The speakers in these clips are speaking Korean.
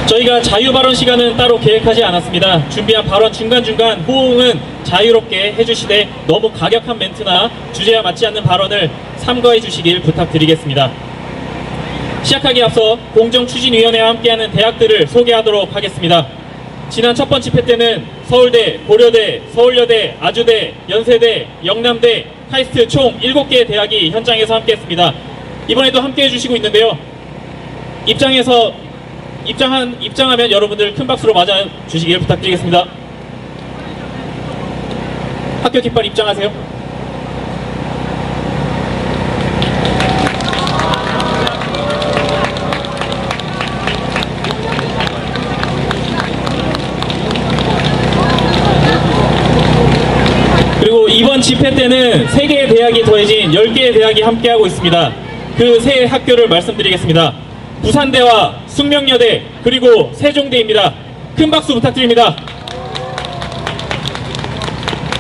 저희가 자유발언 시간은 따로 계획하지 않았습니다. 준비한 발언 중간중간 호응은 자유롭게 해주시되 너무 가격한 멘트나 주제와 맞지 않는 발언을 삼가해 주시길 부탁드리겠습니다. 시작하기에 앞서 공정추진위원회와 함께하는 대학들을 소개하도록 하겠습니다. 지난 첫 번째 집회 때는 서울대, 고려대, 서울여대, 아주대, 연세대, 영남대, 카이스트 총 7개의 대학이 현장에서 함께했습니다. 이번에도 함께해 주시고 있는데요. 입장하면 여러분들 큰 박수로 맞아 주시길 부탁드리겠습니다. 학교 깃발 입장하세요. 그리고 이번 집회 때는 3개의 대학이 더해진 10개의 대학이 함께하고 있습니다. 그 세 학교를 말씀드리겠습니다. 부산대와 숙명여대 그리고 세종대입니다. 큰 박수 부탁드립니다.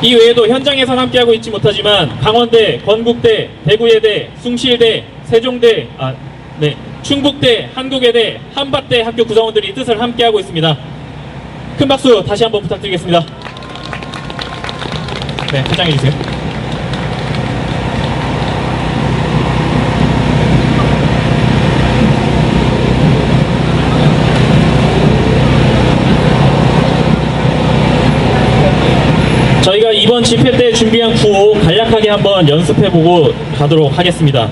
이 외에도 현장에서 함께하고 있지 못하지만 강원대, 건국대, 대구예대, 숭실대, 세종대, 충북대, 한국예대, 한밭대 학교 구성원들이 뜻을 함께하고 있습니다. 큰 박수 다시 한번 부탁드리겠습니다. 네, 포장해주세요. 저희가 이번 집회 때 준비한 구호 간략하게 한번 연습해보고 가도록 하겠습니다.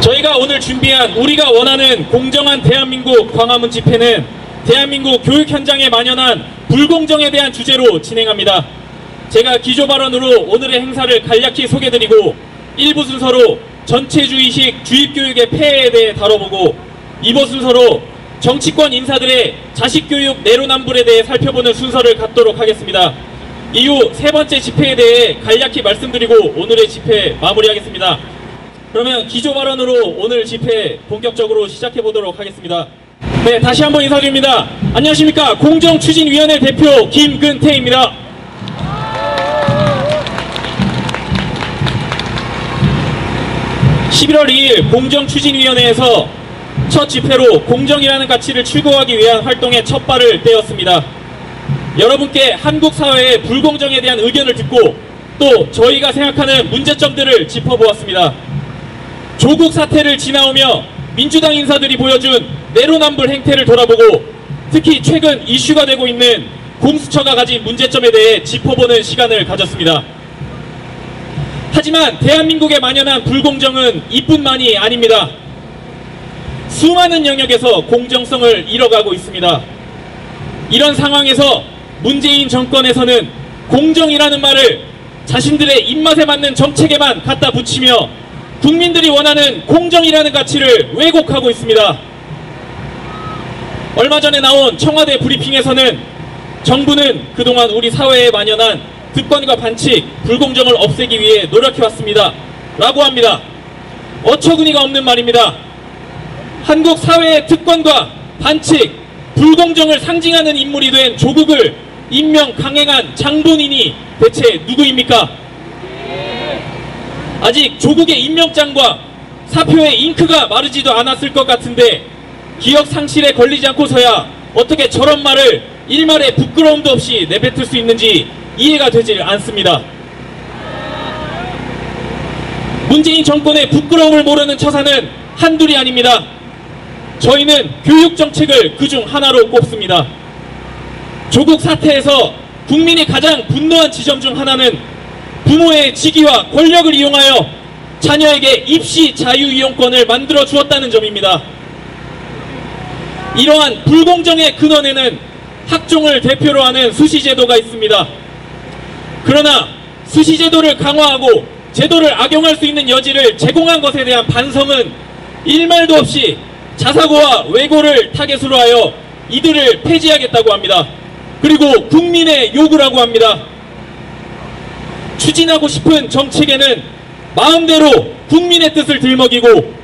저희가 오늘 준비한 우리가 원하는 공정한 대한민국 광화문 집회는 대한민국 교육 현장에 만연한 불공정에 대한 주제로 진행합니다. 제가 기조 발언으로 오늘의 행사를 간략히 소개드리고 1부 순서로 전체주의식 주입교육의 폐해에 대해 다뤄보고 2부 순서로 정치권 인사들의 자식교육 내로남불에 대해 살펴보는 순서를 갖도록 하겠습니다. 이후 세 번째 집회에 대해 간략히 말씀드리고 오늘의 집회 마무리하겠습니다. 그러면 기조 발언으로 오늘 집회 본격적으로 시작해보도록 하겠습니다. 네, 다시 한번 인사드립니다. 안녕하십니까. 공정추진위원회 대표 김근태입니다. (11월 2일) 공정추진위원회에서 첫 집회로 공정이라는 가치를 추구하기 위한 활동에 첫 발을 떼었습니다. 여러분께 한국 사회의 불공정에 대한 의견을 듣고 또 저희가 생각하는 문제점들을 짚어보았습니다. 조국 사태를 지나오며 민주당 인사들이 보여준 내로남불 행태를 돌아보고 특히 최근 이슈가 되고 있는 공수처가 가진 문제점에 대해 짚어보는 시간을 가졌습니다. 하지만 대한민국에 만연한 불공정은 이뿐만이 아닙니다. 수많은 영역에서 공정성을 잃어가고 있습니다. 이런 상황에서 문재인 정권에서는 공정이라는 말을 자신들의 입맛에 맞는 정책에만 갖다 붙이며 국민들이 원하는 공정이라는 가치를 왜곡하고 있습니다. 얼마 전에 나온 청와대 브리핑에서는 정부는 그동안 우리 사회에 만연한 특권과 반칙, 불공정을 없애기 위해 노력해왔습니다. 라고 합니다. 어처구니가 없는 말입니다. 한국 사회의 특권과 반칙, 불공정을 상징하는 인물이 된 조국을 임명 강행한 장본인이 대체 누구입니까? 아직 조국의 임명장과 사표의 잉크가 마르지도 않았을 것 같은데 기억 상실에 걸리지 않고서야 어떻게 저런 말을 일말의 부끄러움도 없이 내뱉을 수 있는지 이해가 되질 않습니다. 문재인 정권의 부끄러움을 모르는 처사는 한둘이 아닙니다. 저희는 교육정책을 그중 하나로 꼽습니다. 조국 사태에서 국민이 가장 분노한 지점 중 하나는 부모의 직위와 권력을 이용하여 자녀에게 입시 자유이용권을 만들어 주었다는 점입니다. 이러한 불공정의 근원에는 학종을 대표로 하는 수시제도가 있습니다. 그러나 수시제도를 강화하고 제도를 악용할 수 있는 여지를 제공한 것에 대한 반성은 일말도 없이 자사고와 외고를 타겟으로 하여 이들을 폐지하겠다고 합니다. 그리고 국민의 요구라고 합니다. 추진하고 싶은 정책에는 마음대로 국민의 뜻을 들먹이고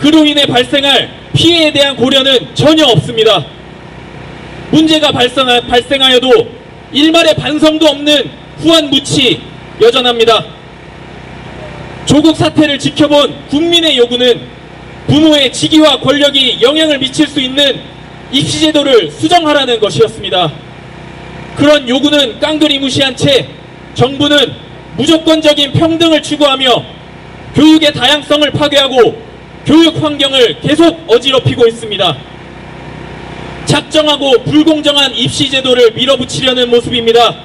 그로 인해 발생할 피해에 대한 고려는 전혀 없습니다. 문제가 발생하여도 일말의 반성도 없는 후한무치 여전합니다. 조국 사태를 지켜본 국민의 요구는 부모의 직위와 권력이 영향을 미칠 수 있는 입시제도를 수정하라는 것이었습니다. 그런 요구는 깡그리 무시한 채 정부는 무조건적인 평등을 추구하며 교육의 다양성을 파괴하고 교육 환경을 계속 어지럽히고 있습니다. 작정하고 불공정한 입시제도를 밀어붙이려는 모습입니다.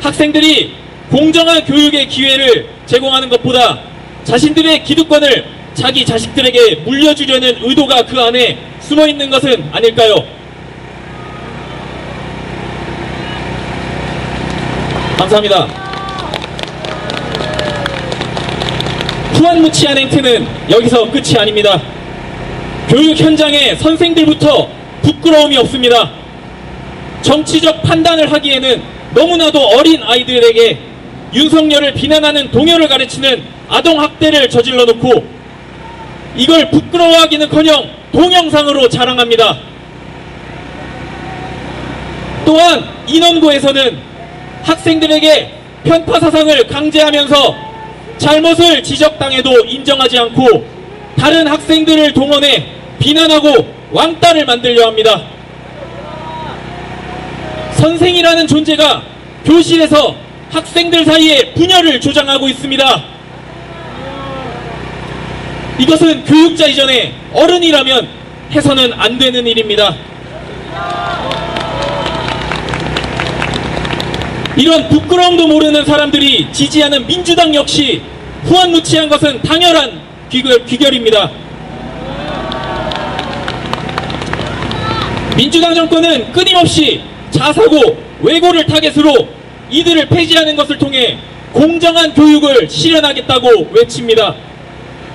학생들이 공정한 교육의 기회를 제공하는 것보다 자신들의 기득권을 자기 자식들에게 물려주려는 의도가 그 안에 숨어있는 것은 아닐까요? 감사합니다. 후한무치한 행태는 여기서 끝이 아닙니다. 교육 현장에 선생들부터 부끄러움이 없습니다. 정치적 판단을 하기에는 너무나도 어린 아이들에게 윤석열을 비난하는 동요를 가르치는 아동학대를 저질러 놓고 이걸 부끄러워하기는커녕 동영상으로 자랑합니다. 또한 인원고에서는 학생들에게 편파사상을 강제하면서 잘못을 지적당해도 인정하지 않고 다른 학생들을 동원해 비난하고 왕따를 만들려 합니다. 선생이라는 존재가 교실에서 학생들 사이에 분열을 조장하고 있습니다. 이것은 교육자 이전에 어른이라면 해서는 안 되는 일입니다. 이런 부끄러움도 모르는 사람들이 지지하는 민주당 역시 후한무치한 것은 당연한 귀결입니다. 민주당 정권은 끊임없이 자사고 외고를 타겟으로 이들을 폐지하는 것을 통해 공정한 교육을 실현하겠다고 외칩니다.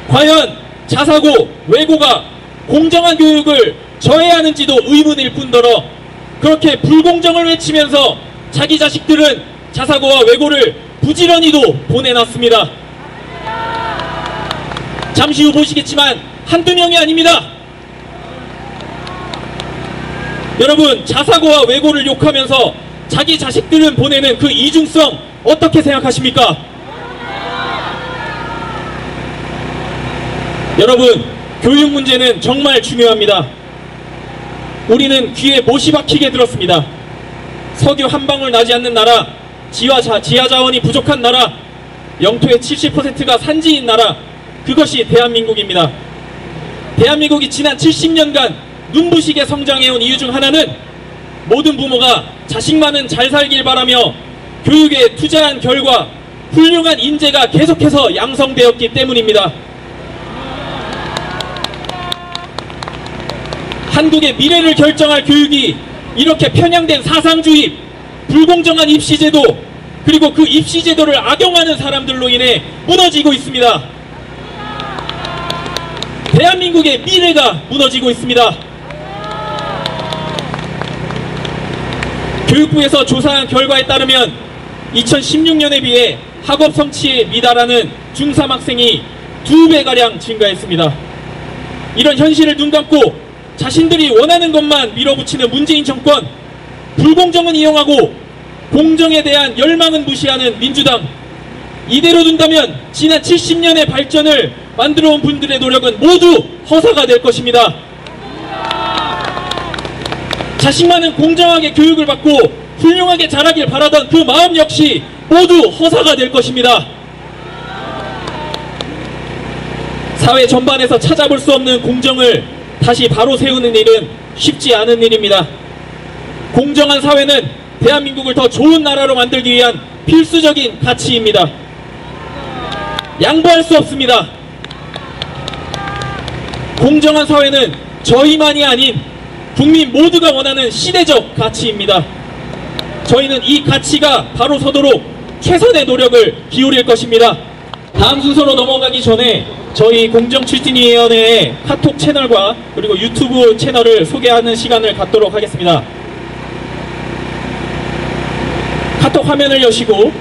과연 자사고 외고가 공정한 교육을 저해하는지도 의문일 뿐더러 그렇게 불공정을 외치면서 자기 자식들은 자사고와 외고를 부지런히도 보내놨습니다. 잠시 후 보시겠지만 한두 명이 아닙니다. 여러분, 자사고와 외고를 욕하면서 자기 자식들은 보내는 그 이중성 어떻게 생각하십니까? 여러분, 교육 문제는 정말 중요합니다. 우리는 귀에 못이 박히게 들었습니다. 석유 한 방울 나지 않는 나라, 지하 자원이 부족한 나라, 영토의 70%가 산지인 나라, 그것이 대한민국입니다. 대한민국이 지난 70년간 눈부시게 성장해온 이유 중 하나는 모든 부모가 자식만은 잘 살길 바라며 교육에 투자한 결과 훌륭한 인재가 계속해서 양성되었기 때문입니다. 한국의 미래를 결정할 교육이 이렇게 편향된 사상주의, 불공정한 입시제도, 그리고 그 입시제도를 악용하는 사람들로 인해 무너지고 있습니다. 대한민국의 미래가 무너지고 있습니다. 교육부에서 조사한 결과에 따르면 2016년에 비해 학업 성취에 미달하는 중3 학생이 2배가량 증가했습니다. 이런 현실을 눈감고 자신들이 원하는 것만 밀어붙이는 문재인 정권, 불공정은 이용하고 공정에 대한 열망은 무시하는 민주당, 이대로 둔다면 지난 70년의 발전을 만들어온 분들의 노력은 모두 허사가 될 것입니다. 자식만은 공정하게 교육을 받고 훌륭하게 자라길 바라던 그 마음 역시 모두 허사가 될 것입니다. 사회 전반에서 찾아볼 수 없는 공정을 다시 바로 세우는 일은 쉽지 않은 일입니다. 공정한 사회는 대한민국을 더 좋은 나라로 만들기 위한 필수적인 가치입니다. 양보할 수 없습니다. 공정한 사회는 저희만이 아닌 국민 모두가 원하는 시대적 가치입니다. 저희는 이 가치가 바로 서도록 최선의 노력을 기울일 것입니다. 다음 순서로 넘어가기 전에 저희 공정추진위원회의 카톡 채널과 그리고 유튜브 채널을 소개하는 시간을 갖도록 하겠습니다. 카톡 화면을 여시고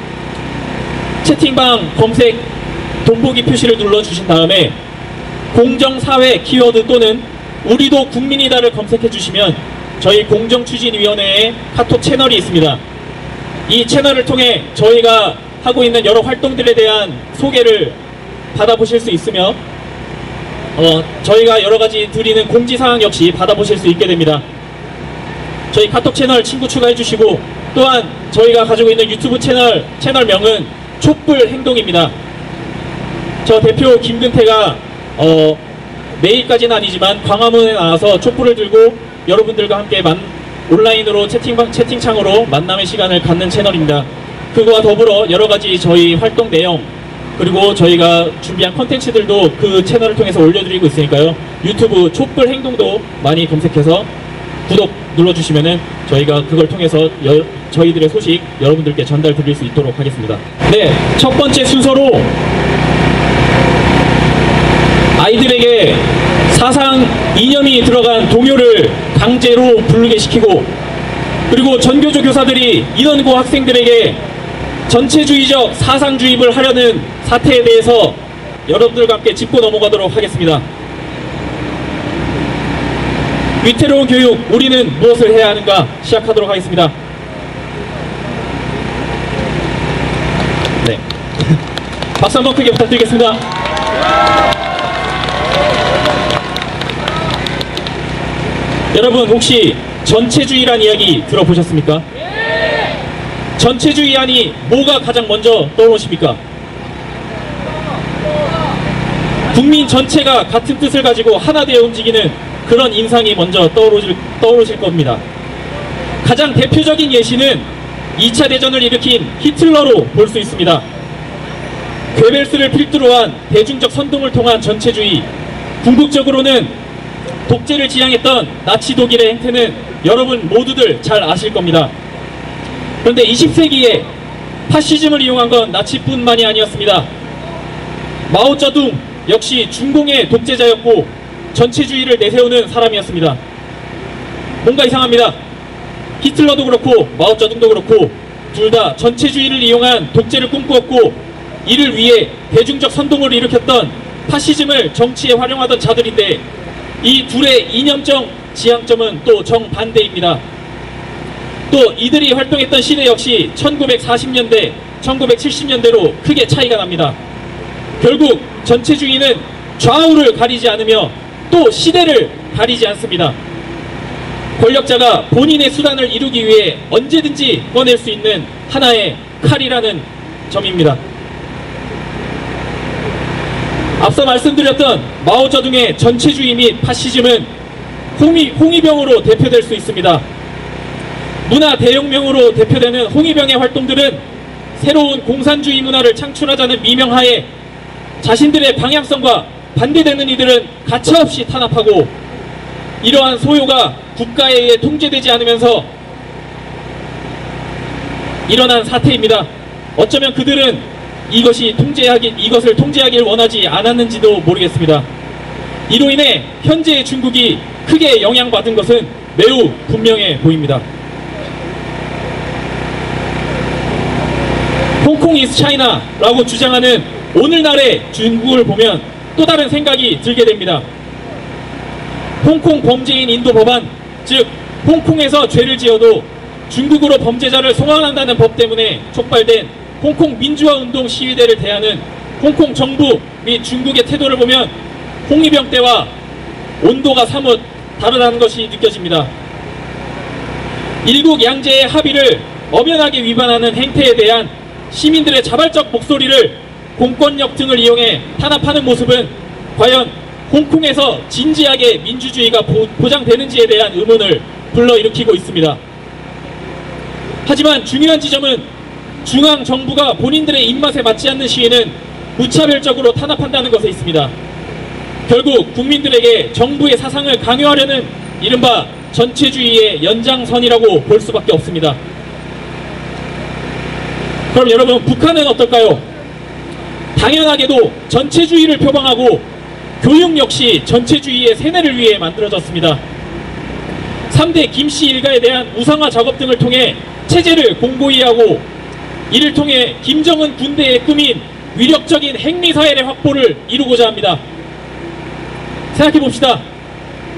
채팅방 검색 돋보기 표시를 눌러주신 다음에 공정사회 키워드 또는 우리도 국민이다를 검색해 주시면 저희 공정추진위원회의 카톡 채널이 있습니다. 이 채널을 통해 저희가 하고 있는 여러 활동들에 대한 소개를 받아보실 수 있으며 저희가 여러가지 드리는 공지사항 역시 받아보실 수 있게 됩니다. 저희 카톡 채널 친구 추가해주시고, 또한 저희가 가지고 있는 유튜브 채널명은 촛불 행동입니다. 저 대표 김근태가 매일까지는 아니지만 광화문에 나와서 촛불을 들고 여러분들과 함께 온라인으로 채팅창으로 만남의 시간을 갖는 채널입니다. 그거와 더불어 여러가지 저희 활동 내용, 그리고 저희가 준비한 컨텐츠들도 그 채널을 통해서 올려드리고 있으니까요. 유튜브 촛불 행동도 많이 검색해서 구독 눌러주시면은 저희가 그걸 통해서 저희들의 소식 여러분들께 전달 드릴 수 있도록 하겠습니다. 네, 첫 번째 순서로 아이들에게 사상 이념이 들어간 동요를 강제로 부르게 시키고, 그리고 전교조 교사들이 인원고 학생들에게 전체주의적 사상주입을 하려는 사태에 대해서 여러분들과 함께 짚고 넘어가도록 하겠습니다. 위태로운 교육, 우리는 무엇을 해야 하는가 시작하도록 하겠습니다. 네. 박수 한번 크게 부탁드리겠습니다. 여러분, 혹시 전체주의란 이야기 들어보셨습니까? 전체주의 하니 뭐가 가장 먼저 떠오르십니까? 국민 전체가 같은 뜻을 가지고 하나 되어 움직이는 그런 인상이 먼저 떠오르실 겁니다. 가장 대표적인 예시는 2차 대전을 일으킨 히틀러로 볼 수 있습니다. 괴벨스를 필두로 한 대중적 선동을 통한 전체주의, 궁극적으로는 독재를 지향했던 나치 독일의 행태는 여러분 모두들 잘 아실 겁니다. 그런데 20세기에 파시즘을 이용한 건 나치뿐만이 아니었습니다. 마오쩌둥 역시 중공의 독재자였고 전체주의를 내세우는 사람이었습니다. 뭔가 이상합니다. 히틀러도 그렇고 마오쩌둥도 그렇고 둘 다 전체주의를 이용한 독재를 꿈꾸었고, 이를 위해 대중적 선동을 일으켰던 파시즘을 정치에 활용하던 자들인데, 이 둘의 이념적 지향점은 또 정반대입니다. 또 이들이 활동했던 시대 역시 1940년대, 1970년대로 크게 차이가 납니다. 결국 전체주의는 좌우를 가리지 않으며 또 시대를 가리지 않습니다. 권력자가 본인의 수단을 이루기 위해 언제든지 꺼낼 수 있는 하나의 칼이라는 점입니다. 앞서 말씀드렸던 마오쩌둥의 전체주의 및 파시즘은 홍위병으로 대표될 수 있습니다. 문화 대혁명으로 대표되는 홍위병의 활동들은 새로운 공산주의 문화를 창출하자는 미명하에 자신들의 방향성과 반대되는 이들은 가차없이 탄압하고, 이러한 소요가 국가에 의해 통제되지 않으면서 일어난 사태입니다. 어쩌면 그들은 이것을 통제하길 원하지 않았는지도 모르겠습니다. 이로 인해 현재의 중국이 크게 영향받은 것은 매우 분명해 보입니다. 홍콩 is China라고 주장하는 오늘날의 중국을 보면 또 다른 생각이 들게 됩니다. 홍콩 범죄인 인도 법안, 즉 홍콩에서 죄를 지어도 중국으로 범죄자를 송환한다는 법 때문에 촉발된 홍콩 민주화운동 시위대를 대하는 홍콩 정부 및 중국의 태도를 보면 홍위병 때와 온도가 사뭇 다르다는 것이 느껴집니다. 일국 양제의 합의를 엄연하게 위반하는 행태에 대한 시민들의 자발적 목소리를 공권력 등을 이용해 탄압하는 모습은 과연 홍콩에서 진지하게 민주주의가 보장되는지에 대한 의문을 불러일으키고 있습니다. 하지만 중요한 지점은 중앙정부가 본인들의 입맛에 맞지 않는 시위는 무차별적으로 탄압한다는 것에 있습니다. 결국 국민들에게 정부의 사상을 강요하려는 이른바 전체주의의 연장선이라고 볼 수밖에 없습니다. 그럼 여러분, 북한은 어떨까요? 당연하게도 전체주의를 표방하고 교육 역시 전체주의의 세뇌를 위해 만들어졌습니다. 3대 김씨 일가에 대한 우상화 작업 등을 통해 체제를 공고히 하고, 이를 통해 김정은 군대의 꿈인 위력적인 핵미사일의 확보를 이루고자 합니다. 생각해봅시다.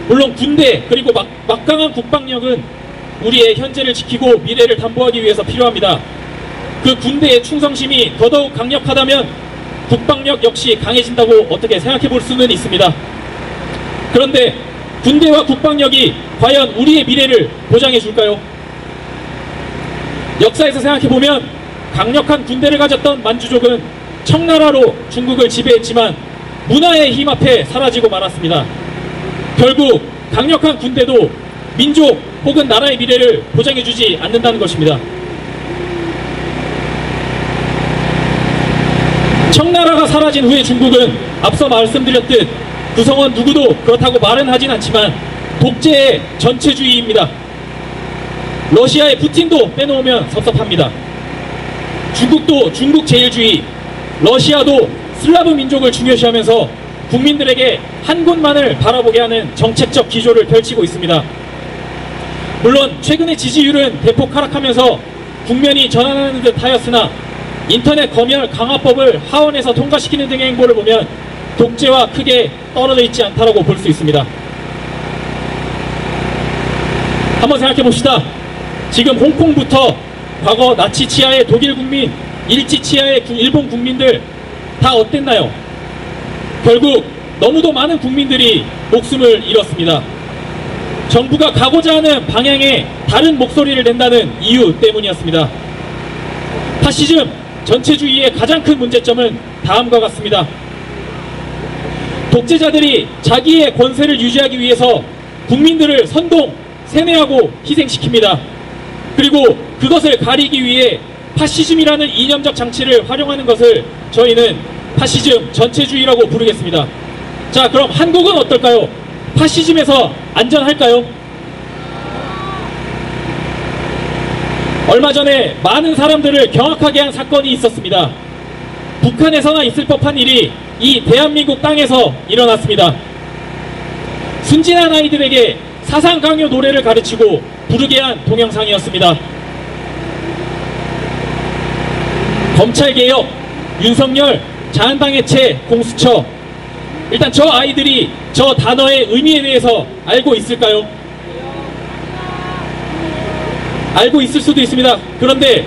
물론 군대 그리고 막강한 국방력은 우리의 현재를 지키고 미래를 담보하기 위해서 필요합니다. 그 군대의 충성심이 더더욱 강력하다면 국방력 역시 강해진다고 어떻게 생각해 볼 수는 있습니다. 그런데 군대와 국방력이 과연 우리의 미래를 보장해 줄까요? 역사에서 생각해보면 강력한 군대를 가졌던 만주족은 청나라로 중국을 지배했지만 문화의 힘 앞에 사라지고 말았습니다. 결국 강력한 군대도 민족 혹은 나라의 미래를 보장해주지 않는다는 것입니다. 청나라가 사라진 후에 중국은 앞서 말씀드렸듯 구성원 누구도 그렇다고 말은 하진 않지만 독재의 전체주의입니다. 러시아의 푸틴도 빼놓으면 섭섭합니다. 중국도 중국 제일주의, 러시아도 슬라브 민족을 중요시하면서 국민들에게 한 곳만을 바라보게 하는 정책적 기조를 펼치고 있습니다. 물론 최근의 지지율은 대폭 하락하면서 국면이 전환하는 듯 하였으나 인터넷 검열 강화법을 하원에서 통과시키는 등의 행보를 보면 독재와 크게 떨어져 있지 않다라고 볼 수 있습니다. 한번 생각해 봅시다. 지금 홍콩부터 과거 나치 치하의 독일 국민, 일제 치하의 일본 국민들 다 어땠나요? 결국 너무도 많은 국민들이 목숨을 잃었습니다. 정부가 가고자 하는 방향에 다른 목소리를 낸다는 이유 때문이었습니다. 파시즘 전체주의의 가장 큰 문제점은 다음과 같습니다. 독재자들이 자기의 권세를 유지하기 위해서 국민들을 선동, 세뇌하고 희생시킵니다. 그리고 그것을 가리기 위해 파시즘이라는 이념적 장치를 활용하는 것을 저희는 파시즘 전체주의라고 부르겠습니다. 자, 그럼 한국은 어떨까요? 파시즘에서 안전할까요? 얼마 전에 많은 사람들을 경악하게 한 사건이 있었습니다. 북한에서나 있을 법한 일이 이 대한민국 땅에서 일어났습니다. 순진한 아이들에게 사상 강요 노래를 가르치고 부르게 한 동영상이었습니다. 검찰개혁, 윤석열, 자한당 해체, 공수처. 일단 저 아이들이 저 단어의 의미에 대해서 알고 있을까요? 알고 있을 수도 있습니다. 그런데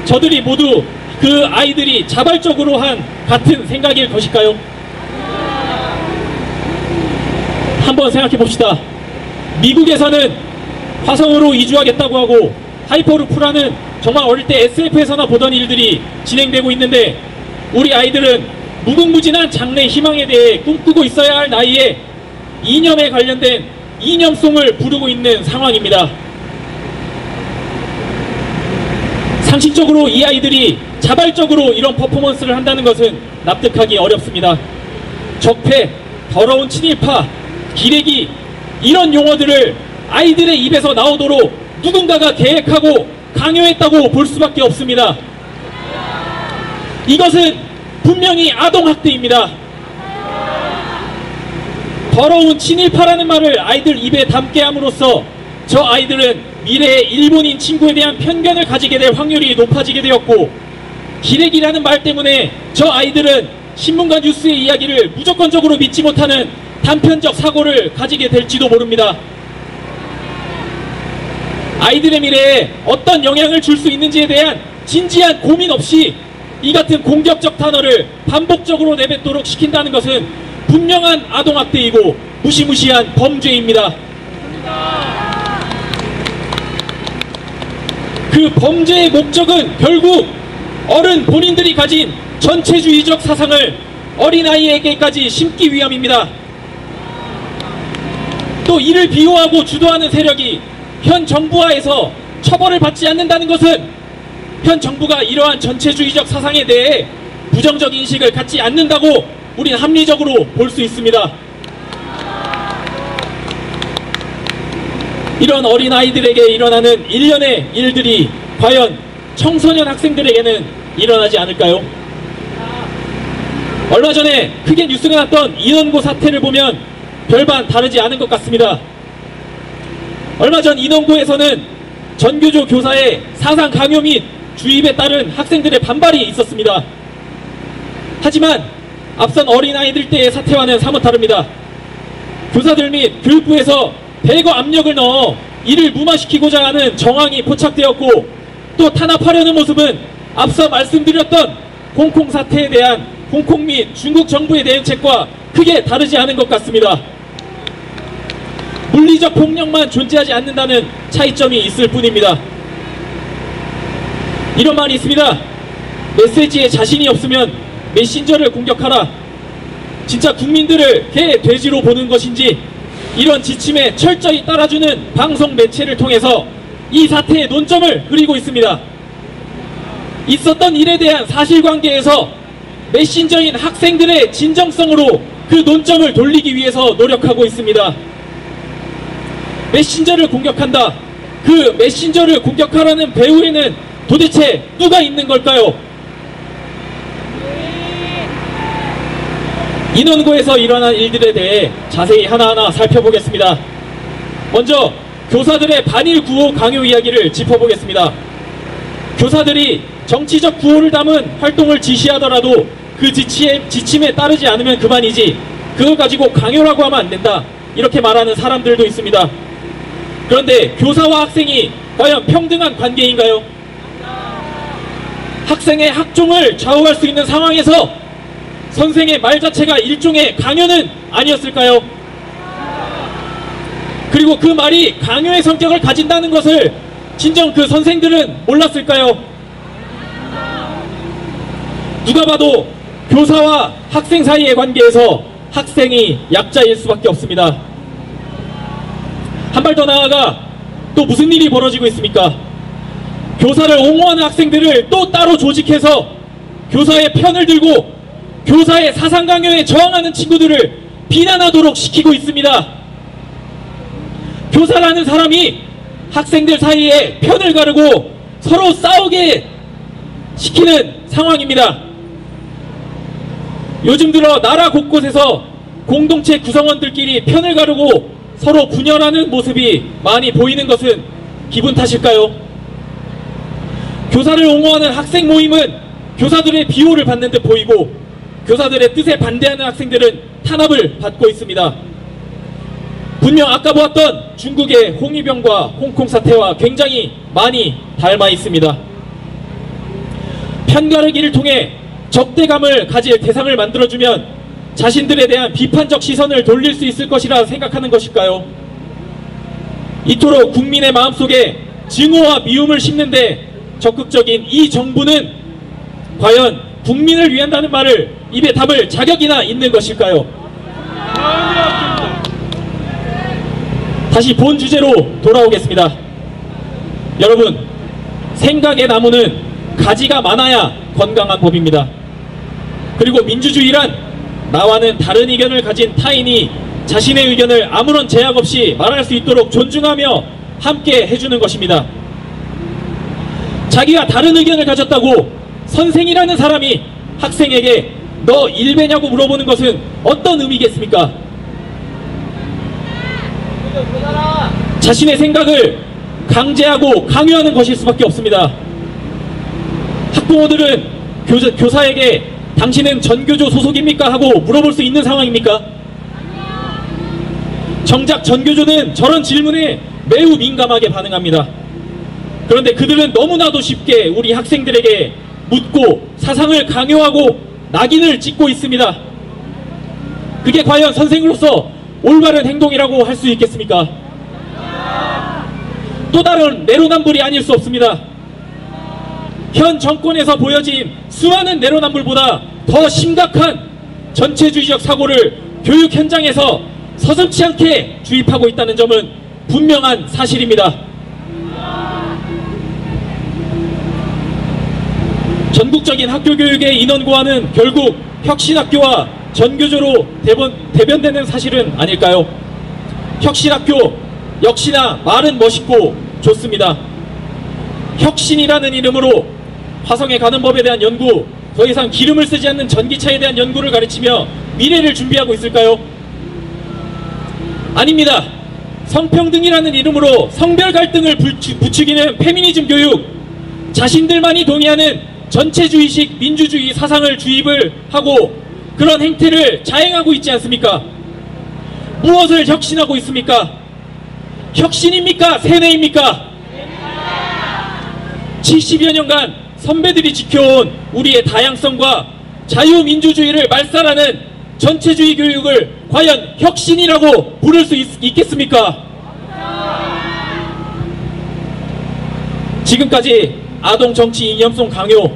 저들이 모두 그 아이들이 자발적으로 한 같은 생각일 것일까요? 한번 생각해 봅시다. 미국에서는 화성으로 이주하겠다고 하고 하이퍼루프라는 정말 어릴 때 SF에서나 보던 일들이 진행되고 있는데 우리 아이들은 무궁무진한 장래 희망에 대해 꿈꾸고 있어야 할 나이에 이념에 관련된 이념송을 부르고 있는 상황입니다. 상식적으로 이 아이들이 자발적으로 이런 퍼포먼스를 한다는 것은 납득하기 어렵습니다. 적폐, 더러운 친일파, 기레기 이런 용어들을 아이들의 입에서 나오도록 누군가가 계획하고 강요했다고 볼 수밖에 없습니다. 이것은 분명히 아동학대입니다. 더러운 친일파라는 말을 아이들 입에 담게 함으로써 저 아이들은 미래의 일본인 친구에 대한 편견을 가지게 될 확률이 높아지게 되었고, 기레기라는 말 때문에 저 아이들은 신문과 뉴스의 이야기를 무조건적으로 믿지 못하는 단편적 사고를 가지게 될지도 모릅니다. 아이들의 미래에 어떤 영향을 줄 수 있는지에 대한 진지한 고민 없이 이 같은 공격적 단어를 반복적으로 내뱉도록 시킨다는 것은 분명한 아동학대이고 무시무시한 범죄입니다. 그 범죄의 목적은 결국 어른 본인들이 가진 전체주의적 사상을 어린아이에게까지 심기 위함입니다. 또 이를 비호하고 주도하는 세력이 현 정부하에서 처벌을 받지 않는다는 것은 현 정부가 이러한 전체주의적 사상에 대해 부정적 인식을 갖지 않는다고 우리는 합리적으로 볼 수 있습니다. 이런 어린아이들에게 일어나는 일련의 일들이 과연 청소년 학생들에게는 일어나지 않을까요? 얼마 전에 크게 뉴스가 났던 인원고 사태를 보면 별반 다르지 않은 것 같습니다. 얼마 전 인원고에서는 전교조 교사의 사상 강요 및 주입에 따른 학생들의 반발이 있었습니다. 하지만 앞선 어린아이들 때의 사태와는 사뭇 다릅니다. 교사들 및 교육부에서 대거 압력을 넣어 이를 무마시키고자 하는 정황이 포착되었고, 또 탄압하려는 모습은 앞서 말씀드렸던 홍콩 사태에 대한 홍콩 및 중국 정부의 대응책과 크게 다르지 않은 것 같습니다. 물리적 폭력만 존재하지 않는다는 차이점이 있을 뿐입니다. 이런 말이 있습니다. 메시지에 자신이 없으면 메신저를 공격하라. 진짜 국민들을 개, 돼지로 보는 것인지 이런 지침에 철저히 따라주는 방송 매체를 통해서 이 사태의 논점을 그리고 있습니다. 있었던 일에 대한 사실관계에서 메신저인 학생들의 진정성으로 그 논점을 돌리기 위해서 노력하고 있습니다. 메신저를 공격한다. 그 메신저를 공격하라는 배후에는 도대체 누가 있는 걸까요? 인원고에서 일어난 일들에 대해 자세히 하나하나 살펴보겠습니다. 먼저 교사들의 반일 구호 강요 이야기를 짚어보겠습니다. 교사들이 정치적 구호를 담은 활동을 지시하더라도 그 지침에 따르지 않으면 그만이지 그걸 가지고 강요라고 하면 안 된다, 이렇게 말하는 사람들도 있습니다. 그런데 교사와 학생이 과연 평등한 관계인가요? 학생의 학종을 좌우할 수 있는 상황에서 선생의 말 자체가 일종의 강요는 아니었을까요? 그리고 그 말이 강요의 성격을 가진다는 것을 진정 그 선생들은 몰랐을까요? 누가 봐도 교사와 학생 사이의 관계에서 학생이 약자일 수밖에 없습니다. 한 발 더 나아가 또 무슨 일이 벌어지고 있습니까? 교사를 옹호하는 학생들을 또 따로 조직해서 교사의 편을 들고 교사의 사상 강요에 저항하는 친구들을 비난하도록 시키고 있습니다. 교사라는 사람이 학생들 사이에 편을 가르고 서로 싸우게 시키는 상황입니다. 요즘 들어 나라 곳곳에서 공동체 구성원들끼리 편을 가르고 서로 분열하는 모습이 많이 보이는 것은 기분 탓일까요? 교사를 옹호하는 학생 모임은 교사들의 비호를 받는 듯 보이고 교사들의 뜻에 반대하는 학생들은 탄압을 받고 있습니다. 분명 아까 보았던 중국의 홍위병과 홍콩 사태와 굉장히 많이 닮아 있습니다. 편가르기를 통해 적대감을 가질 대상을 만들어주면 자신들에 대한 비판적 시선을 돌릴 수 있을 것이라 생각하는 것일까요? 이토록 국민의 마음속에 증오와 미움을 심는데 적극적인 이 정부는 과연 국민을 위한다는 말을 입에 담을 자격이나 있는 것일까요? 다시 본 주제로 돌아오겠습니다. 여러분, 생각의 나무는 가지가 많아야 건강한 법입니다. 그리고 민주주의란 나와는 다른 의견을 가진 타인이 자신의 의견을 아무런 제약 없이 말할 수 있도록 존중하며 함께 해주는 것입니다. 자기가 다른 의견을 가졌다고 선생이라는 사람이 학생에게 너 일배냐고 물어보는 것은 어떤 의미겠습니까? 자신의 생각을 강제하고 강요하는 것일 수밖에 없습니다. 학부모들은 교사에게 당신은 전교조 소속입니까? 하고 물어볼 수 있는 상황입니까? 정작 전교조는 저런 질문에 매우 민감하게 반응합니다. 그런데 그들은 너무나도 쉽게 우리 학생들에게 묻고 사상을 강요하고 낙인을 찍고 있습니다. 그게 과연 선생으로서 올바른 행동이라고 할 수 있겠습니까? 또 다른 내로남불이 아닐 수 없습니다. 현 정권에서 보여진 수많은 내로남불보다 더 심각한 전체주의적 사고를 교육 현장에서 서슴지 않게 주입하고 있다는 점은 분명한 사실입니다. 전국적인 학교 교육의 인원고하는 결국 혁신학교와 전교조로 대변되는 사실은 아닐까요? 혁신학교 역시나 말은 멋있고 좋습니다. 혁신이라는 이름으로 화성에 가는 법에 대한 연구, 더 이상 기름을 쓰지 않는 전기차에 대한 연구를 가르치며 미래를 준비하고 있을까요? 아닙니다. 성평등이라는 이름으로 성별 갈등을 부추기는 페미니즘 교육, 자신들만이 동의하는 전체주의식 민주주의 사상을 주입을 하고 그런 행태를 자행하고 있지 않습니까? 무엇을 혁신하고 있습니까? 혁신입니까? 세뇌입니까? 70여 년간 선배들이 지켜온 우리의 다양성과 자유민주주의를 말살하는 전체주의 교육을 과연 혁신이라고 부를 수 있겠습니까? 지금까지 아동 정치 이념송 강요,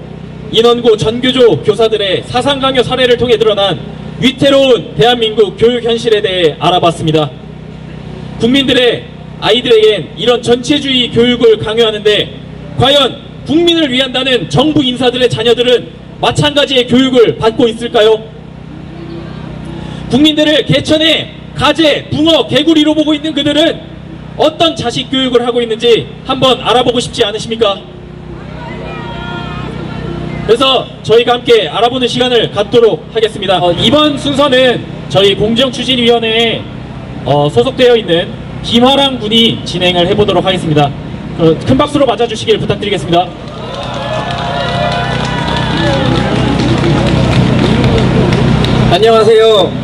인원고 전교조 교사들의 사상 강요 사례를 통해 드러난 위태로운 대한민국 교육 현실에 대해 알아봤습니다. 국민들의 아이들에겐 이런 전체주의 교육을 강요하는데 과연 국민을 위한다는 정부 인사들의 자녀들은 마찬가지의 교육을 받고 있을까요? 국민들을 개천에 가재, 붕어, 개구리로 보고 있는 그들은 어떤 자식 교육을 하고 있는지 한번 알아보고 싶지 않으십니까? 그래서 저희가 함께 알아보는 시간을 갖도록 하겠습니다. 이번 순서는 저희 공정추진위원회에 소속되어 있는 김화랑 군이 진행을 해보도록 하겠습니다. 큰 박수로 맞아주시길 부탁드리겠습니다. 안녕하세요.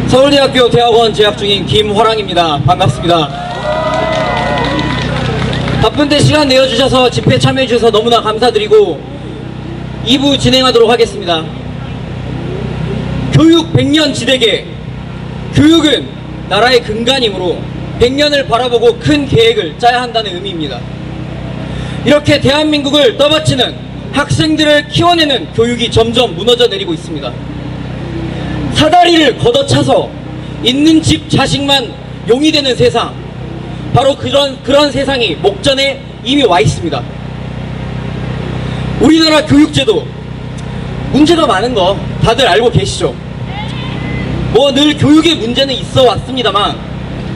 서울대학교 대학원 재학 중인 김화랑입니다. 반갑습니다. 바쁜데 시간 내어주셔서 집회 참여해주셔서 너무나 감사드리고 2부 진행하도록 하겠습니다. 교육 100년 지대계. 교육은 나라의 근간이므로 100년을 바라보고 큰 계획을 짜야 한다는 의미입니다. 이렇게 대한민국을 떠받치는 학생들을 키워내는 교육이 점점 무너져 내리고 있습니다. 사다리를 걷어차서 있는 집 자식만 용이 되는 세상, 바로 그런 세상이 목전에 이미 와 있습니다. 우리나라 교육제도 문제가 많은 거 다들 알고 계시죠? 뭐 늘 교육의 문제는 있어 왔습니다만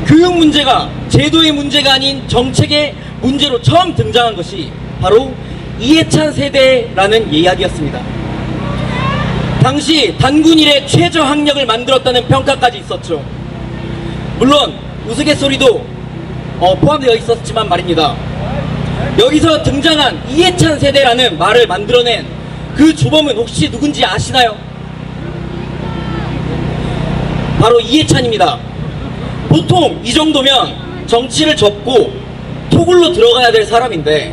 교육 문제가 제도의 문제가 아닌 정책의 문제로 처음 등장한 것이 바로 이해찬 세대라는 이야기였습니다. 당시 단군 일의 최저 학력을 만들었다는 평가까지 있었죠. 물론 우스갯소리도 포함되어 있었지만 말입니다. 여기서 등장한 이해찬 세대라는 말을 만들어낸 그 주범은 혹시 누군지 아시나요? 바로 이해찬입니다. 보통 이 정도면 정치를 접고 토굴로 들어가야 될 사람인데,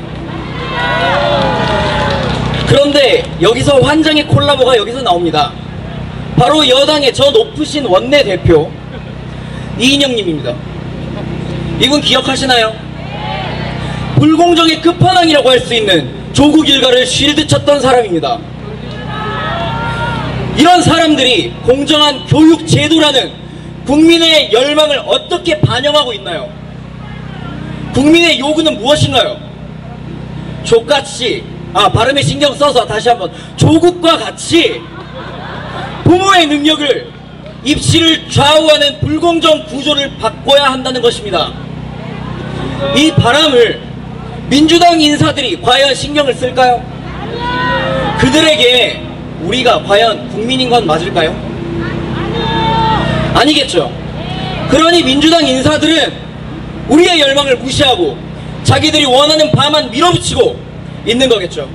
그런데 여기서 환장의 콜라보가 여기서 나옵니다. 바로 여당의 저 높으신 원내대표 이인영님입니다. 이분 기억하시나요? 불공정의 끝판왕이라고 할 수 있는 조국 일가를 쉴드 쳤던 사람입니다. 이런 사람들이 공정한 교육 제도라는 국민의 열망을 어떻게 반영하고 있나요? 국민의 요구는 무엇인가요? 족같이, 발음에 신경 써서 다시 한번, 조국과 같이 부모의 능력을, 입시를 좌우하는 불공정 구조를 바꿔야 한다는 것입니다. 이 바람을 민주당 인사들이 과연 신경을 쓸까요? 그들에게 우리가 과연 국민인 건 맞을까요? 아니겠죠. 그러니 민주당 인사들은 우리의 열망을 무시하고 자기들이 원하는 바만 밀어붙이고 있는 거겠죠.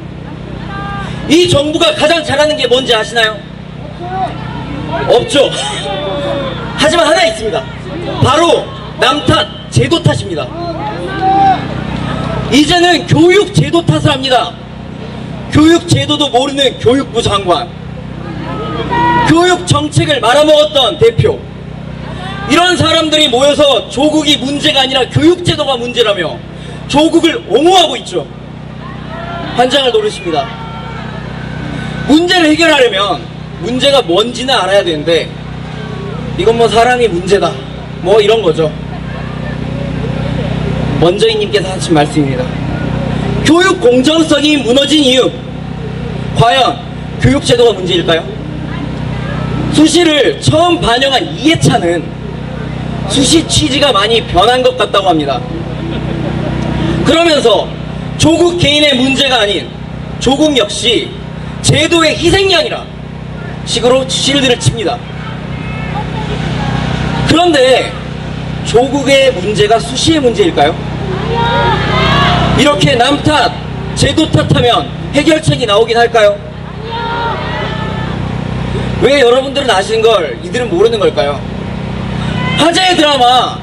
이 정부가 가장 잘하는 게 뭔지 아시나요? 없죠. 하지만 하나 있습니다. 바로 남 탓, 제도 탓입니다. 이제는 교육 제도 탓을 합니다. 교육 제도도 모르는 교육부 장관, 교육 정책을 말아먹었던 대표, 이런 사람들이 모여서 조국이 문제가 아니라 교육 제도가 문제라며 조국을 옹호하고 있죠. 환장을 노리십니다. 문제를 해결하려면 문제가 뭔지는 알아야 되는데, 이건 뭐 사람이 문제다, 뭐 이런 거죠. 먼저이님께서 하신 말씀입니다. 교육 공정성이 무너진 이유, 과연 교육제도가 문제일까요? 수시를 처음 반영한 이해찬은 수시 취지가 많이 변한 것 같다고 합니다. 그러면서 조국 개인의 문제가 아닌 조국 역시 제도의 희생양이라 식으로 실드를 칩니다. 그런데 조국의 문제가 수시의 문제일까요? 이렇게 남 탓, 제도 탓하면 해결책이 나오긴 할까요? 왜 여러분들은 아시는 걸 이들은 모르는 걸까요? 화제의 드라마